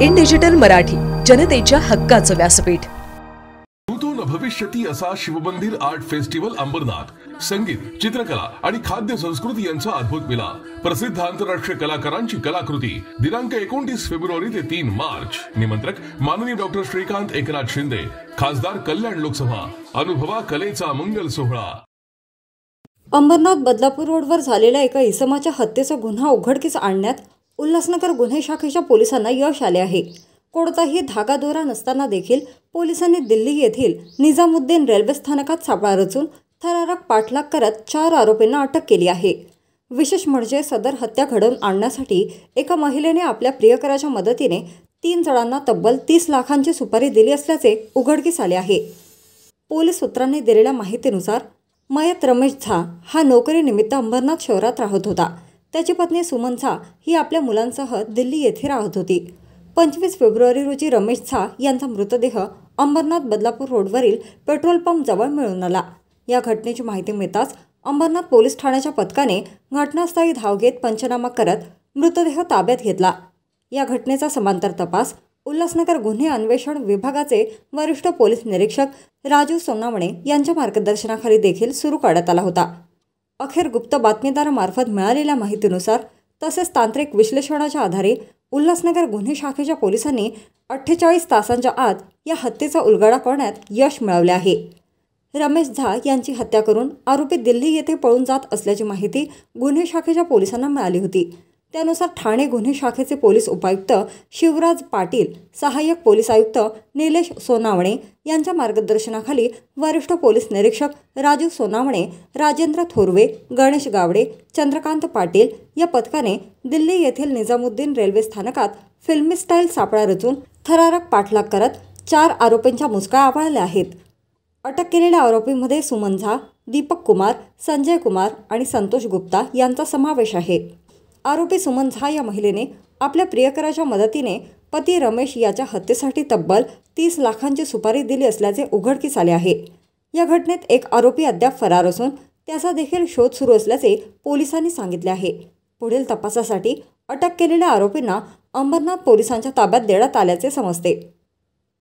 In digital Marathi, जनतेच्या हक्काचं व्यासपीठ। भविष्यती असा शिवमंदिर आर्ट फेस्टिवल अंबरनाथ, संगीत, चित्रकला आणि खाद्य संस्कृती यांचा अद्भुत मिलाप। प्रसिद्ध आंतरराष्ट्रीय कलाकारांची कलाकृती। दिनांक 29 फेब्रुवारी ते 3 मार्च। निमंत्रक माननीय डॉक्टर श्रीकांत एकनाथ शिंदे, खासदार कल्याण लोकसभा। अनुभवा कलेचा मंगल सोहळा। अंबरनाथ बदलापूर रोडवर झालेल्या एका इसमाच्या हत्येचा गुन्हा उघडकीस आणण्यात उल्हासनगर गुन्हे शाखेच्या पोलिसांना यश आले आहे। कोणताही धागादोरा नसताना देखील पोलिसांनी दिल्ली येथील निजामुद्दीन रेल्वे स्थानकात सापळा रचून थरारक पाठलाग करत 4 आरोपींना अटक केली आहे। विशेष म्हणजे सदर हत्या घडवून आणण्यासाठी एका महिलेने आपल्या प्रियकराच्या मदतीने 3 जणांना तब्बल 30 लाखांची सुपारी दिली असल्याचे उघडकीस आले आहे। पोलीस सूत्रांनी दिलेल्या माहितीनुसार मयत रमेश झा हा नोकरीनिमित्त अंबरनाथ शहरात राहत होता। त्याची पत्नी सुमन झा ही आपल्या मुलांसह दिल्ली येथे राहत होती। 25 फेब्रुवारी रोजी रमेश झा यांचा मृतदेह अंबरनाथ बदलापूर रोडवरील पेट्रोल पंप जवळ मिळून आला। या घटनेची माहिती मिळताच अंबरनाथ पोलीस ठाण्याच्या पथकाने घटनास्थळी धाव घेत पंचनामा करत मृतदेह ताब्यात घेतला। या घटनेचा समांतर तपास उल्हासनगर गुन्हे अन्वेषण विभागाचे वरिष्ठ पोलीस निरीक्षक राजू सोनावणे यांच्या मार्गदर्शनाखाली देखील सुरू करण्यात आला होता। अखेर गुप्त बातमीदारामार्फत मिळालेल्या माहितीनुसार तसेच तांत्रिक विश्लेषणाच्या आधारे उल्हासनगर गुन्हे शाखेच्या पोलिसांनी 48 तासांच्या आत या हत्येचा उलगडा करण्यात यश मिळवले आहे। रमेश झा यांची हत्या करून आरोपी दिल्ली येथे पळून जात असल्याची माहिती गुन्हे शाखेच्या पोलिसांना मिळाली होती। त्यानुसार ठाणे गुन्हे शाखेचे पोलीस उपायुक्त शिवराज पाटील, सहाय्यक पोलीस आयुक्त निलेश सोनावणे यांच्या मार्गदर्शनाखाली वरिष्ठ पोलीस निरीक्षक राजू सोनावणे, राजेंद्र थोरवे, गणेश गावडे, चंद्रकांत पाटील या पथकाने दिल्ली येथील निजामुद्दीन रेल्वे स्थानकात फिल्मी स्टाईल सापळा रचून थरारक पाठलाग करत 4 आरोपींच्या मुसक्या आवळल्या आहेत। अटक केलेल्या आरोपींमध्ये सुमन झा, दीपक कुमार, संजय कुमार आणि संतोष गुप्ता यांचा समावेश आहे। आरोपी सुमन झा या महिलेने आपल्या प्रियकराच्या मदतीने पती रमेश याच्या हत्येसाठी तब्बल 30 लाखांची सुपारी दिली असल्याचे उघडकीस आले आहे। या घटनेत एक आरोपी अद्याप फरार असून त्याचा देखील शोध सुरू असल्याचे पोलिसांनी सांगितले आहे। पुढील तपासासाठी अटक केलेल्या आरोपींना अंबरनाथ पोलिसांच्या ताब्यात देण्यात आल्याचे समजते।